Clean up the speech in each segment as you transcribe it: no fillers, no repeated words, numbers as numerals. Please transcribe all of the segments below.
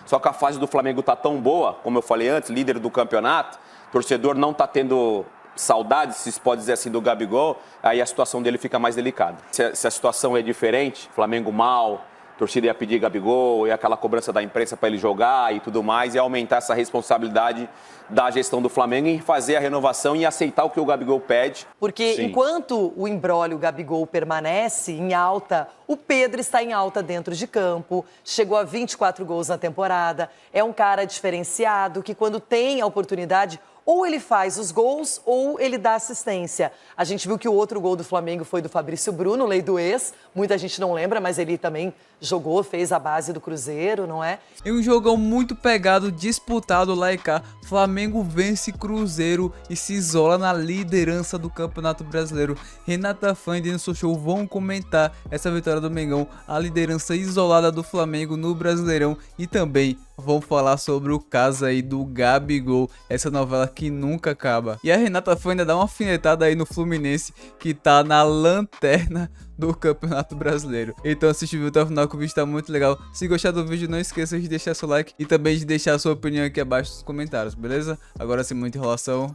Só que a fase do Flamengo tá tão boa, como eu falei antes, líder do campeonato, o torcedor não tá tendo saudades, se pode dizer assim, do Gabigol, aí a situação dele fica mais delicada. Se a situação é diferente, Flamengo mal, a torcida ia pedir Gabigol, e aquela cobrança da imprensa para ele jogar e tudo mais, e aumentar essa responsabilidade da gestão do Flamengo em fazer a renovação e aceitar o que o Gabigol pede. Porque Sim. Enquanto o imbróglio Gabigol permanece em alta, o Pedro está em alta dentro de campo, chegou a 24 gols na temporada, é um cara diferenciado que quando tem a oportunidade, ou ele faz os gols ou ele dá assistência. A gente viu que o outro gol do Flamengo foi do Fabrício Bruno, lei do ex. Muita gente não lembra, mas ele também jogou, fez a base do Cruzeiro, não é? Em um jogão muito pegado, disputado lá e cá, Flamengo vence Cruzeiro e se isola na liderança do Campeonato Brasileiro. Renata Fã e Denilson Show vão comentar essa vitória do Mengão, a liderança isolada do Flamengo no Brasileirão, e também vão falar sobre o caso aí do Gabigol, essa novela que nunca acaba. E a Renata Fã ainda dá uma alfinetada aí no Fluminense, que tá na lanterna do Campeonato Brasileiro. Então assiste o vídeo até o final, que o vídeo tá muito legal. Se gostar do vídeo, não esqueça de deixar seu like e também de deixar a sua opinião aqui abaixo nos comentários, beleza? Agora sem muita enrolação,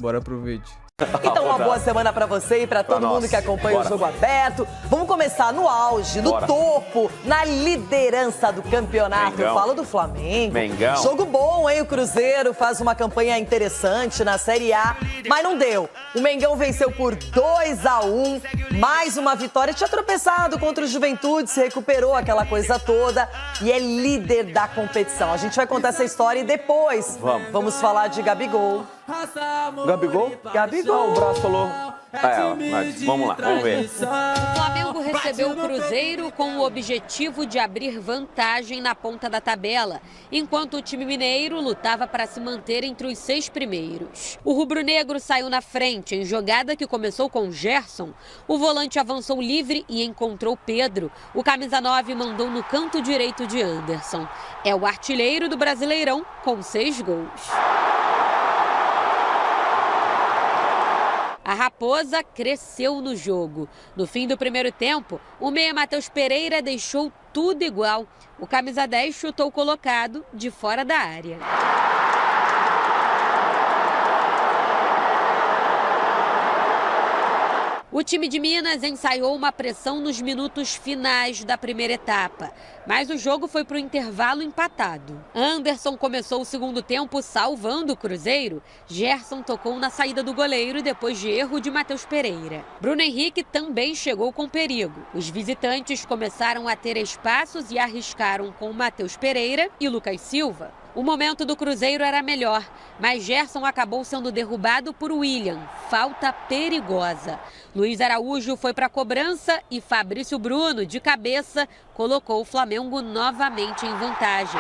bora pro vídeo. Então, uma boa semana pra você e pra todo mundo que acompanha o Jogo Aberto. Vamos começar no auge, no topo, na liderança do campeonato. Eu falo do Flamengo. Mengão. Jogo bom, hein? O Cruzeiro faz uma campanha interessante na Série A, mas não deu. O Mengão venceu por 2-1, mais uma vitória. Tinha tropeçado contra o Juventude, se recuperou aquela coisa toda e é líder da competição. A gente vai contar essa história e depois vamos falar de Gabigol. Gabigol? Gabigol. O braço falou. Mas vamos lá, vamos ver. O Flamengo recebeu o Cruzeiro com o objetivo de abrir vantagem na ponta da tabela, enquanto o time mineiro lutava para se manter entre os 6 primeiros. O rubro-negro saiu na frente em jogada que começou com Gerson. O volante avançou livre e encontrou Pedro. O camisa 9 mandou no canto direito de Anderson. É o artilheiro do Brasileirão com 6 gols. A Raposa cresceu no jogo. No fim do primeiro tempo, o meia Matheus Pereira deixou tudo igual. O camisa 10 chutou colocado de fora da área. O time de Minas ensaiou uma pressão nos minutos finais da primeira etapa, mas o jogo foi para o intervalo empatado. Anderson começou o segundo tempo salvando o Cruzeiro. Gerson tocou na saída do goleiro depois de erro de Matheus Pereira. Bruno Henrique também chegou com perigo. Os visitantes começaram a ter espaços e arriscaram com Matheus Pereira e Lucas Silva. O momento do Cruzeiro era melhor, mas Gerson acabou sendo derrubado por William. Falta perigosa. Luiz Araújo foi para a cobrança e Fabrício Bruno, de cabeça, colocou o Flamengo novamente em vantagem.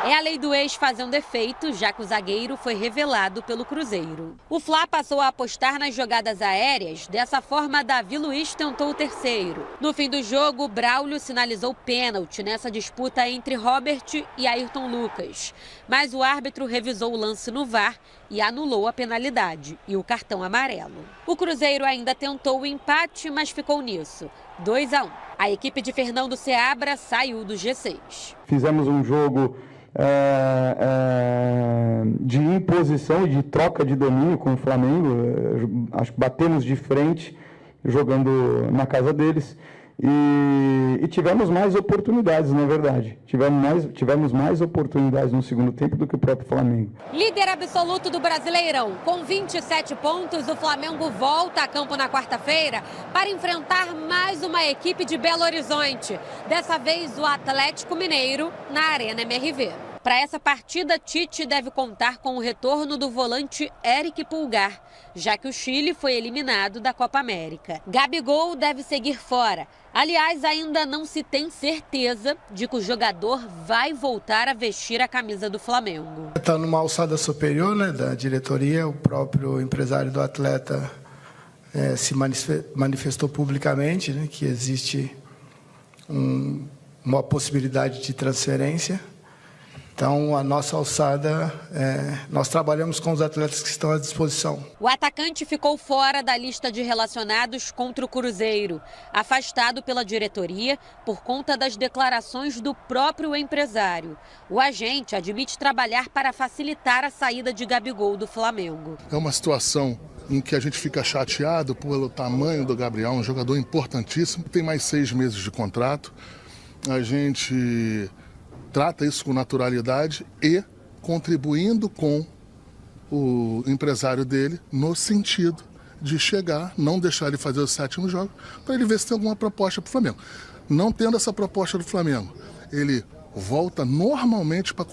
É a lei do ex fazendo efeito, já que o zagueiro foi revelado pelo Cruzeiro. O Fla passou a apostar nas jogadas aéreas, dessa forma Davi Luiz tentou o terceiro. No fim do jogo, Braulio sinalizou pênalti nessa disputa entre Robert e Ayrton Lucas. Mas o árbitro revisou o lance no VAR e anulou a penalidade e o cartão amarelo. O Cruzeiro ainda tentou o empate, mas ficou nisso, 2-1. A equipe de Fernando Seabra saiu do G6. Fizemos um jogo de imposição e de troca de domínio com o Flamengo. Acho que batemos de frente jogando na casa deles e tivemos mais oportunidades, na verdade. Tivemos mais oportunidades no segundo tempo do que o próprio Flamengo. Líder absoluto do Brasileirão, com 27 pontos, o Flamengo volta a campo na quarta-feira para enfrentar mais uma equipe de Belo Horizonte. Dessa vez o Atlético Mineiro na Arena MRV. Para essa partida, Tite deve contar com o retorno do volante Eric Pulgar, já que o Chile foi eliminado da Copa América. Gabigol deve seguir fora. Aliás, ainda não se tem certeza de que o jogador vai voltar a vestir a camisa do Flamengo. Está numa alçada superior, né, da diretoria. O próprio empresário do atleta se manifestou publicamente, né, que existe uma possibilidade de transferência. Então, a nossa alçada, nós trabalhamos com os atletas que estão à disposição. O atacante ficou fora da lista de relacionados contra o Cruzeiro, afastado pela diretoria por conta das declarações do próprio empresário. O agente admite trabalhar para facilitar a saída de Gabigol do Flamengo. É uma situação em que a gente fica chateado pelo tamanho do Gabriel, um jogador importantíssimo, tem mais 6 meses de contrato. A gente trata isso com naturalidade e contribuindo com o empresário dele no sentido de chegar, não deixar ele fazer o 7º jogo, para ele ver se tem alguma proposta para o Flamengo. Não tendo essa proposta do Flamengo, ele volta normalmente para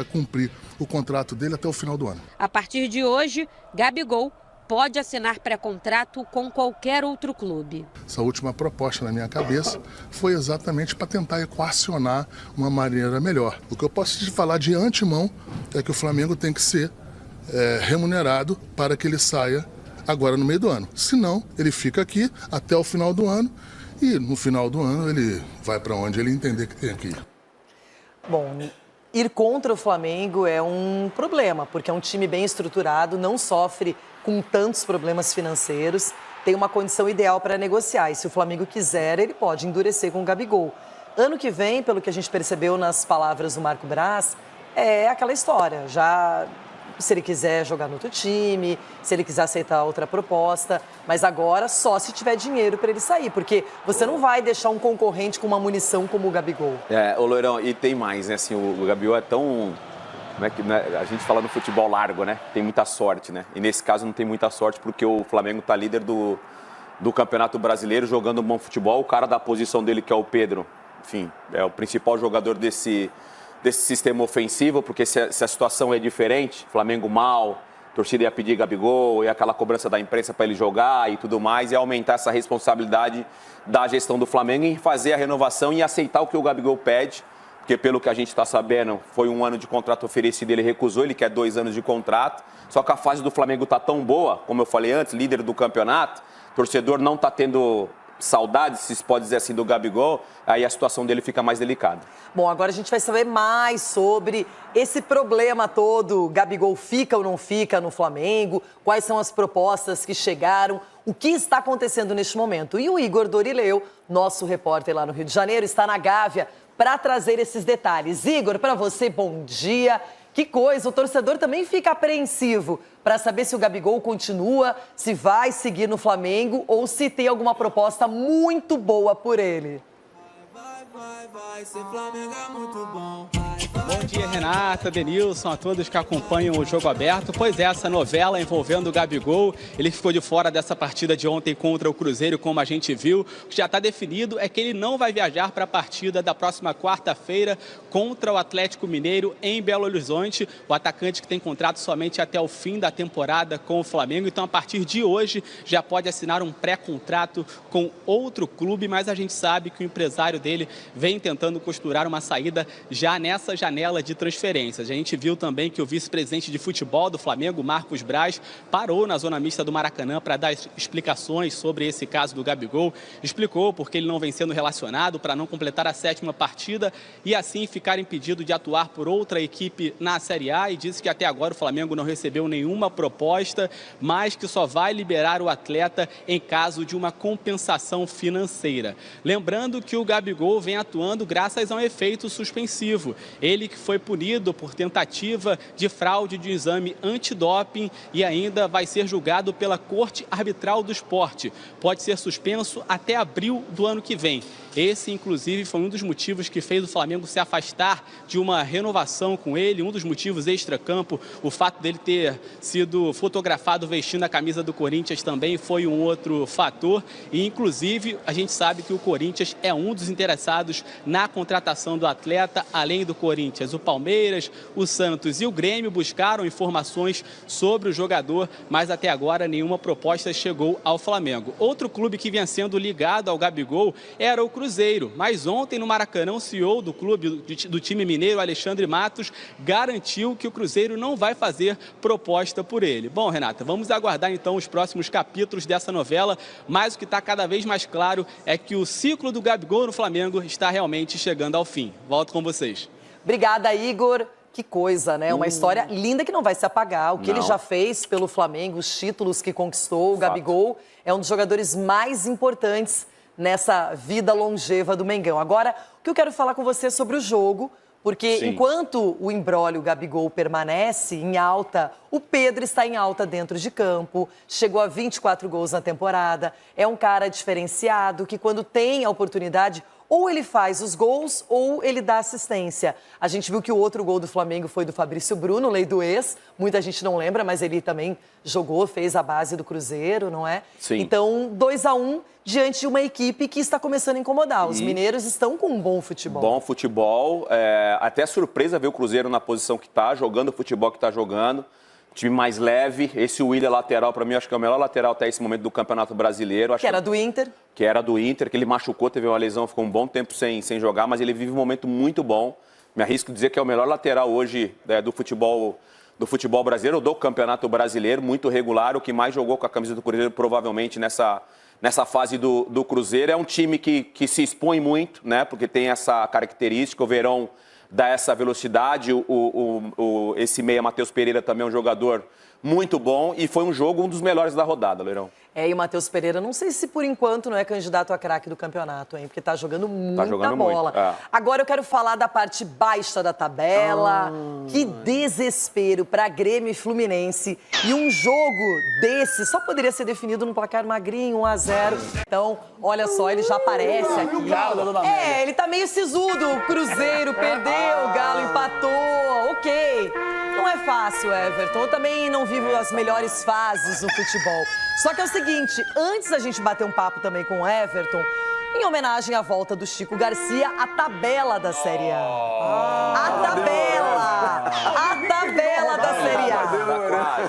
cumprir o contrato dele até o final do ano. A partir de hoje, Gabigol pode assinar pré-contrato com qualquer outro clube. Essa última proposta na minha cabeça foi exatamente para tentar equacionar uma maneira melhor. O que eu posso te falar de antemão é que o Flamengo tem que ser remunerado para que ele saia agora no meio do ano. Senão, ele fica aqui até o final do ano e no final do ano ele vai para onde ele entender que tem que ir. Bom, ir contra o Flamengo é um problema, porque é um time bem estruturado, não sofre com tantos problemas financeiros, tem uma condição ideal para negociar. E se o Flamengo quiser, ele pode endurecer com o Gabigol. Ano que vem, pelo que a gente percebeu nas palavras do Marco Braz, é aquela história. Já se ele quiser jogar no outro time, se ele quiser aceitar outra proposta, mas agora só se tiver dinheiro para ele sair, porque você não vai deixar um concorrente com uma munição como o Gabigol. Ô Loirão, e tem mais, né? Assim, o Gabigol é tão... A gente fala no futebol largo, né? Tem muita sorte, né? E nesse caso não tem muita sorte porque o Flamengo está líder do Campeonato Brasileiro, jogando um bom futebol. O cara da posição dele, que é o Pedro, enfim, é o principal jogador desse sistema ofensivo, porque se a situação é diferente, Flamengo mal, a torcida ia pedir Gabigol, e aquela cobrança da imprensa para ele jogar e tudo mais, e aumentar essa responsabilidade da gestão do Flamengo em fazer a renovação e aceitar o que o Gabigol pede. Porque pelo que a gente está sabendo, foi 1 ano de contrato oferecido, ele recusou, ele quer 2 anos de contrato. Só que a fase do Flamengo está tão boa, como eu falei antes, líder do campeonato, o torcedor não está tendo saudade, se pode dizer assim, do Gabigol, aí a situação dele fica mais delicada. Bom, agora a gente vai saber mais sobre esse problema todo, Gabigol fica ou não fica no Flamengo, quais são as propostas que chegaram, o que está acontecendo neste momento. E o Igor Dorileu, nosso repórter lá no Rio de Janeiro, está na Gávea para trazer esses detalhes. Igor, para você, bom dia. Que coisa, o torcedor também fica apreensivo para saber se o Gabigol continua, se vai seguir no Flamengo ou se tem alguma proposta muito boa por ele. Vai ser Flamengo é muito bom. Bom dia, Renata, Denilson, a todos que acompanham o Jogo Aberto. Pois é, essa novela envolvendo o Gabigol, ele ficou de fora dessa partida de ontem contra o Cruzeiro, como a gente viu. O que já está definido é que ele não vai viajar para a partida da próxima quarta-feira contra o Atlético Mineiro em Belo Horizonte. O atacante que tem contrato somente até o fim da temporada com o Flamengo. Então, a partir de hoje, já pode assinar um pré-contrato com outro clube, mas a gente sabe que o empresário dele vem tentando costurar uma saída já nessa janela de transferências. A gente viu também que o vice-presidente de futebol do Flamengo, Marcos Braz, parou na zona mista do Maracanã para dar explicações sobre esse caso do Gabigol. Explicou porque ele não vem sendo relacionado para não completar a 7ª partida e assim ficar impedido de atuar por outra equipe na Série A, e disse que até agora o Flamengo não recebeu nenhuma proposta, mas que só vai liberar o atleta em caso de uma compensação financeira. Lembrando que o Gabigol vem atuando graças a um efeito suspensivo. Ele que foi punido por tentativa de fraude de exame antidoping e ainda vai ser julgado pela Corte Arbitral do Esporte. Pode ser suspenso até abril do ano que vem. Esse, inclusive, foi um dos motivos que fez o Flamengo se afastar de uma renovação com ele, um dos motivos extra-campo. O fato dele ter sido fotografado vestindo a camisa do Corinthians também foi um outro fator. E, inclusive, a gente sabe que o Corinthians é um dos interessados na contratação do atleta, além do Corinthians. O Palmeiras, o Santos e o Grêmio buscaram informações sobre o jogador, mas até agora nenhuma proposta chegou ao Flamengo. Outro clube que vinha sendo ligado ao Gabigol era o Cruzeiro, mas ontem no Maracanã o CEO do clube, do time mineiro, Alexandre Matos, garantiu que o Cruzeiro não vai fazer proposta por ele. Bom, Renata, vamos aguardar então os próximos capítulos dessa novela, mas o que está cada vez mais claro é que o ciclo do Gabigol no Flamengo está realmente chegando ao fim. Volto com vocês. Obrigada, Igor. Que coisa, né? Uma história linda que não vai se apagar. O que ele já fez pelo Flamengo, os títulos que conquistou, o Gabigol é um dos jogadores mais importantes nessa vida longeva do Mengão. Agora, o que eu quero falar com você é sobre o jogo, porque enquanto o imbróglio Gabigol permanece em alta, o Pedro está em alta dentro de campo, chegou a 24 gols na temporada, é um cara diferenciado que quando tem a oportunidade, ou ele faz os gols ou ele dá assistência. A gente viu que o outro gol do Flamengo foi do Fabrício Bruno, lei do ex. Muita gente não lembra, mas ele também jogou, fez a base do Cruzeiro, não é? Sim. Então, 2-1 diante de uma equipe que está começando a incomodar. Os mineiros estão com um bom futebol. Bom futebol. Até surpresa ver o Cruzeiro na posição que está, jogando o futebol que está jogando. Time mais leve. Esse Willian lateral, para mim, acho que é o melhor lateral até esse momento do Campeonato Brasileiro. Que era do Inter. Que era do Inter, que ele machucou, teve uma lesão, ficou um bom tempo sem jogar, mas ele vive um momento muito bom. Me arrisco dizer que é o melhor lateral hoje do futebol brasileiro, do Campeonato Brasileiro, muito regular, o que mais jogou com a camisa do Cruzeiro, provavelmente nessa fase do Cruzeiro. É um time que se expõe muito, né? Porque tem essa característica, o Verón dá essa velocidade, esse meia Matheus Pereira também é um jogador muito bom e foi um dos melhores da rodada, Leirão. E o Matheus Pereira, não sei se por enquanto não é candidato a craque do campeonato, hein? Porque tá jogando muita bola. Muito. Agora eu quero falar da parte baixa da tabela. Que desespero para Grêmio e Fluminense. E um jogo desse só poderia ser definido num placar magrinho, 1-0. Então, olha só, ele já aparece aqui. Ele tá meio sisudo. O Cruzeiro perdeu, o Galo empatou. Ok. Não é fácil, Everton. Eu também não vivo as melhores fases no futebol. Só que é o seguinte, antes da gente bater um papo também com o Everton, em homenagem à volta do Chico Garcia, a tabela da Série A. A tabela da Série A.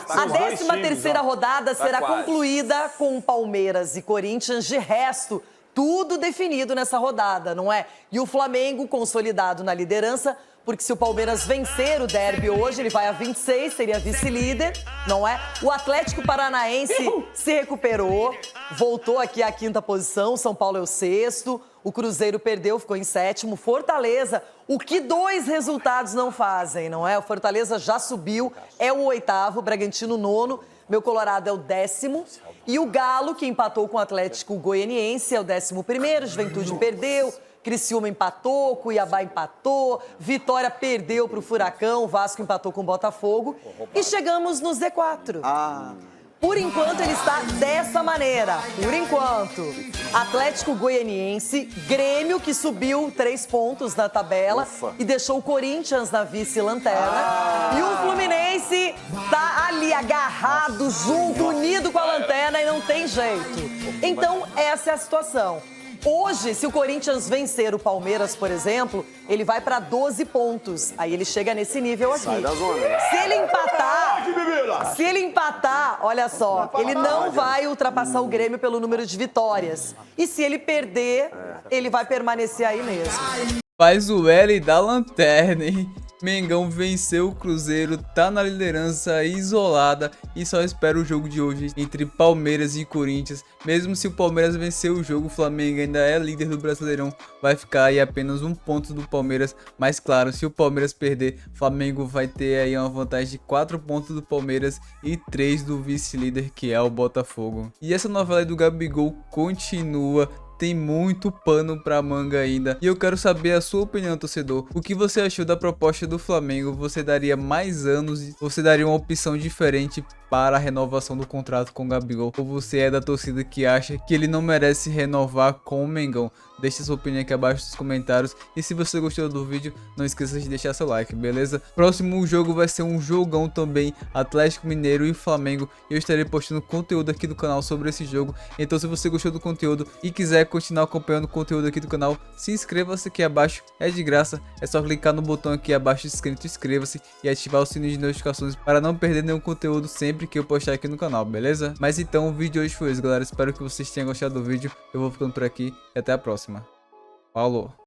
A 13ª rodada será concluída com Palmeiras e Corinthians. De resto, tudo definido nessa rodada, não é? E o Flamengo consolidado na liderança, porque se o Palmeiras vencer o derby hoje, ele vai a 26, seria vice-líder, não é? O Atlético Paranaense se recuperou, voltou aqui à 5ª posição, São Paulo é o 6º, o Cruzeiro perdeu, ficou em 7º, Fortaleza, o que 2 resultados não fazem, não é? O Fortaleza já subiu, é o 8º, Bragantino 9º, meu Colorado é o 10º, e o Galo, que empatou com o Atlético Goianiense, é o 11º, Juventude perdeu, Criciúma empatou, Cuiabá empatou, Vitória perdeu para o Furacão, Vasco empatou com o Botafogo e chegamos no Z4. Por enquanto ele está dessa maneira, por enquanto. Atlético Goianiense, Grêmio que subiu 3 pontos na tabela e deixou o Corinthians na vice-lanterna. E o Fluminense tá ali agarrado, junto, unido com a lanterna e não tem jeito. Então essa é a situação. Hoje, se o Corinthians vencer o Palmeiras, por exemplo, ele vai para 12 pontos. Aí ele chega nesse nível aqui. Sai da zona, né? Se ele empatar, olha só, ele não vai ultrapassar o Grêmio pelo número de vitórias. E se ele perder, ele vai permanecer aí mesmo. Faz o L da lanterna, hein? Mengão venceu o Cruzeiro, tá na liderança isolada e só espera o jogo de hoje entre Palmeiras e Corinthians. Mesmo se o Palmeiras vencer o jogo, o Flamengo ainda é líder do Brasileirão, vai ficar aí apenas 1 ponto do Palmeiras. Mas claro, se o Palmeiras perder, o Flamengo vai ter aí uma vantagem de 4 pontos do Palmeiras e 3 do vice-líder, que é o Botafogo. E essa novela aí do Gabigol continua. Tem muito pano pra manga ainda. E eu quero saber a sua opinião, torcedor. O que você achou da proposta do Flamengo? Você daria mais anos? Você daria uma opção diferente para a renovação do contrato com o Gabigol? Ou você é da torcida que acha que ele não merece renovar com o Mengão? Deixe sua opinião aqui abaixo nos comentários. E se você gostou do vídeo, não esqueça de deixar seu like, beleza? Próximo jogo vai ser um jogão também, Atlético Mineiro e Flamengo. Eu estarei postando conteúdo aqui do canal sobre esse jogo. Então se você gostou do conteúdo e quiser continuar acompanhando o conteúdo aqui do canal, se inscreva-se aqui abaixo, é de graça. É só clicar no botão aqui abaixo escrito inscreva-se e ativar o sininho de notificações para não perder nenhum conteúdo sempre que eu postar aqui no canal, beleza? Mas então o vídeo de hoje foi isso, galera. Espero que vocês tenham gostado do vídeo. Eu vou ficando por aqui e até a próxima. Falou!